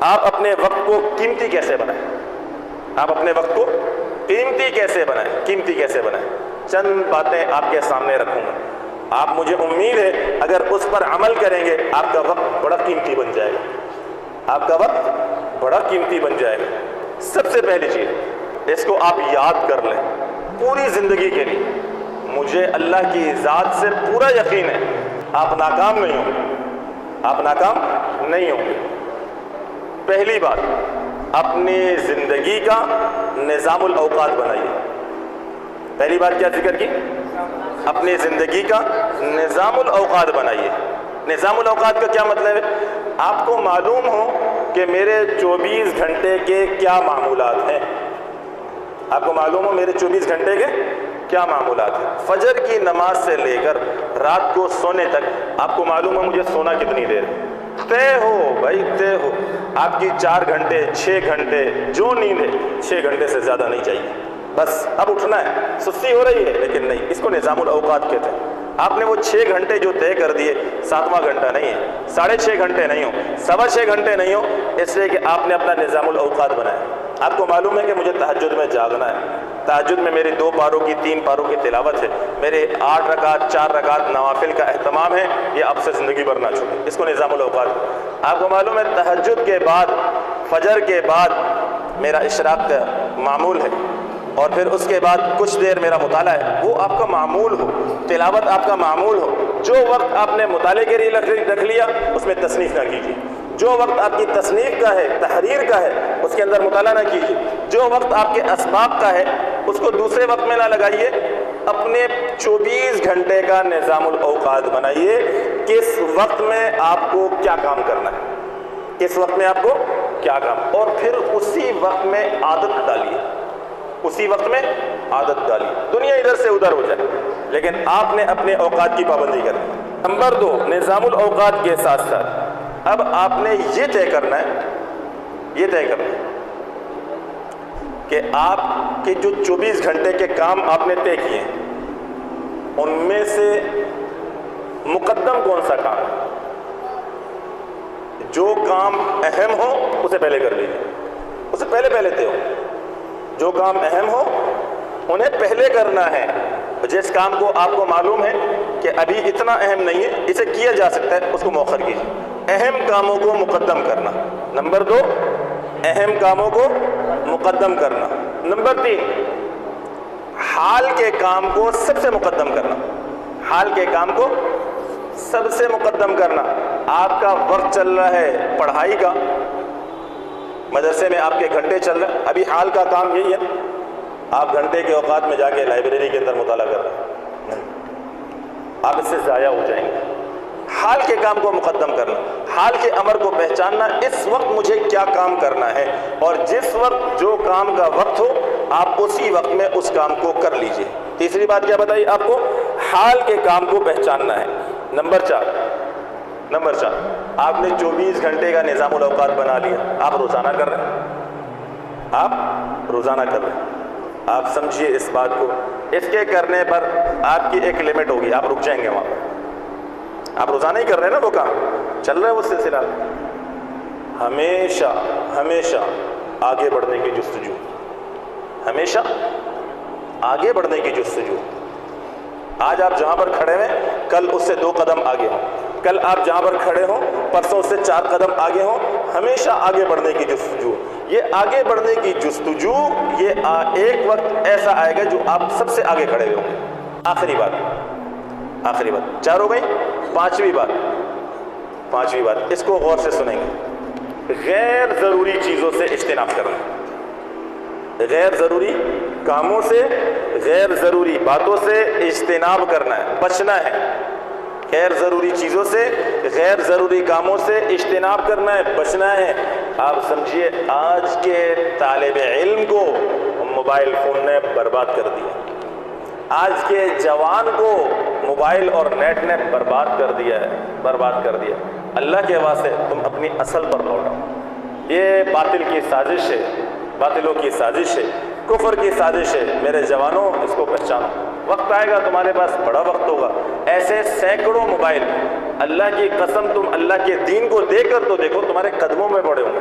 آپ اپنے وقت کو قیمتی کیسے بنائیں؟ آپ اپنے وقت کو قیمتی کیسے بنائیں؟ قیمتی کیسے بنائیں؟ چند باتیں آپ کے سامنے رکھوں گا. آپ مجھے امید ہے اگر اس پر عمل کریں گے آپ کا وقت بڑا قیمتی بن جائے گا. آپ کا وقت بڑا قیمتی بن جائے گا. سب سے پہلی چیز اس کو آپ یاد کر لیں پوری زندگی کے لیے. مجھے اللہ کی ذات سے پورا یقین ہے آپ ناکام نہیں ہوں گے. آپ ناکام نہیں ہوں گے. پہلی بات اپنی زندگی کا نظام الاوقات بنائیے. پہلی بات کیا ذکر کی؟ اپنی زندگی کا نظام الاوقات بنائیے. نظام الاوقات کا کیا مطلب ہے؟ آپ کو معلوم ہو کہ میرے 24 گھنٹے کے کیا معمولات ہیں. آپ کو معلوم ہو میرے 24 گھنٹے کے کیا معمولات ہیں. فجر کی نماز سے لے کر رات کو سونے تک آپ کو معلوم ہو مجھے سونا کتنی دیر طے ہو بھائی طے ہو. آپ کی 4 گھنٹے 6 گھنٹے جو نیند ہے 6 گھنٹے سے زیادہ نہیں چاہیے. بس اب اٹھنا ہے. سستی ہو رہی ہے لیکن نہیں. اس کو نظام الاوقات کہتے ہیں. آپ نے وہ 6 گھنٹے جو طے کر دیے 7واں گھنٹہ نہیں ہے 6.5 گھنٹے نہیں ہو 6.25 گھنٹے نہیں ہو اس لیے کہ آپ نے اپنا نظام الاوقات بنایا. آپ کو معلوم ہے کہ مجھے تہجد میں جاگنا ہے. تہجد میں میری 2 پاروں کی 3 پاروں کی تلاوت ہے. میرے 8 رکعت 4 رکعت نوافل کا اہتمام ہے. یہ آپ سے زندگی بھر نہ چھوٹے. اس کو نظام الاوقات. آپ کو معلوم ہے تہجد کے بعد فجر کے بعد میرا اشراق کا معمول ہے اور پھر اس کے بعد کچھ دیر میرا مطالعہ ہے. وہ آپ کا معمول ہو. تلاوت آپ کا معمول ہو. جو وقت آپ نے مطالعے کے لیے رکھ لیا اس میں تصنیف نہ کیجیے. جو وقت آپ کی تصنیف کا ہے تحریر کا ہے اس کے اندر مطالعہ نہ کیجیے. جو وقت آپ کے اسباب کا ہے اس کو دوسرے وقت میں نہ لگائیے. اپنے 24 گھنٹے کا نظام الاوقات بنائیے. کس وقت میں آپ کو کیا کام کرنا ہے, کس وقت میں آپ کو کیا کام, اور پھر اسی وقت میں عادت ڈالیے. اسی وقت میں عادت ڈالیے. دنیا ادھر سے ادھر ہو جائے لیکن آپ نے اپنے اوقات کی پابندی کرنی. نمبر 2 نظام الاوقات کے ساتھ ساتھ اب آپ نے یہ طے کرنا ہے کہ آپ کے جو 24 گھنٹے کے کام آپ نے طے کیے ہیں ان میں سے مقدم کون سا کام ہے. جو کام اہم ہو اسے پہلے کر لیجیے. اسے پہلے طے ہو. جو کام اہم ہو انہیں پہلے کرنا ہے. جس کام کو آپ کو معلوم ہے کہ ابھی اتنا اہم نہیں ہے اسے کیا جا سکتا ہے اس کو مؤخر کیجیے. اہم کاموں کو مقدم کرنا. نمبر 2 اہم کاموں کو مقدم کرنا. نمبر 3 حال کے کام کو سب سے مقدم کرنا. حال کے کام کو سب سے مقدم کرنا. آپ کا وقت چل رہا ہے پڑھائی کا, مدرسے میں آپ کے گھنٹے چل رہے ہیں. ابھی حال کا کام یہی ہے آپ گھنٹے کے اوقات میں جا کے لائبریری کے اندر مطالعہ کر رہے ہیں. آپ اس سے ضائع ہو جائیں گے. حال کے کام کو مقدم کرنا. حال کے امر کو پہچاننا. اس وقت مجھے کیا کام کرنا ہے اور جس وقت جو کام کا وقت ہو آپ اسی وقت میں اس کام کو کر لیجئے. تیسری بات کیا بتائی آپ کو؟ حال کے کام کو پہچاننا ہے. نمبر 4 آپ نے 24 گھنٹے کا نظام الاوقات بنا لیا. آپ روزانہ کر رہے ہیں. آپ روزانہ کر رہے ہیں. آپ سمجھیے اس بات کو. اس کے کرنے پر آپ کی ایک لمٹ ہوگی. آپ رک جائیں گے وہاں پر. آپ روزانہ ہی کر رہے ہیں نا, وہ کام چل رہا ہے وہ سلسلہ. ہمیشہ آگے بڑھنے کی جستجو. ہمیشہ آگے بڑھنے کی جستجو. آج آپ جہاں پر کھڑے ہیں کل اس سے 2 قدم آگے ہوں. کل آپ جہاں پر کھڑے ہوں پرسوں سے 4 قدم آگے ہوں. ہمیشہ آگے بڑھنے کی جستجو. یہ آگے بڑھنے کی جستجو یہ ایک وقت ایسا آئے گا جو آپ سب سے آگے کھڑے ہوں گے. آخری بات 4 ہو گئی. پانچویں بات اس کو غور سے سنیں گے. غیر ضروری چیزوں سے اجتناب کرنا. غیر ضروری کاموں سے غیر ضروری باتوں سے اجتناب کرنا ہے, بچنا ہے. غیر ضروری چیزوں سے غیر ضروری کاموں سے اجتناب کرنا ہے, بچنا ہے. آپ سمجھیے آج کے طالب علم کو موبائل فون نے برباد کر دیا. آج کے جوان کو موبائل اور نیٹ نے برباد کر دیا. اللہ کے واسطے تم اپنی اصل پر لوٹو. یہ باطلوں کی سازش ہے, کفر کی سازش ہے. میرے جوانوں اس کو پہچانو. وقت آئے گا تمہارے پاس بڑا وقت ہوگا. ایسے سینکڑوں موبائل, اللہ کی قسم تم اللہ کے دین کو دے کر تو دیکھو تمہارے قدموں میں پڑے ہوں گے.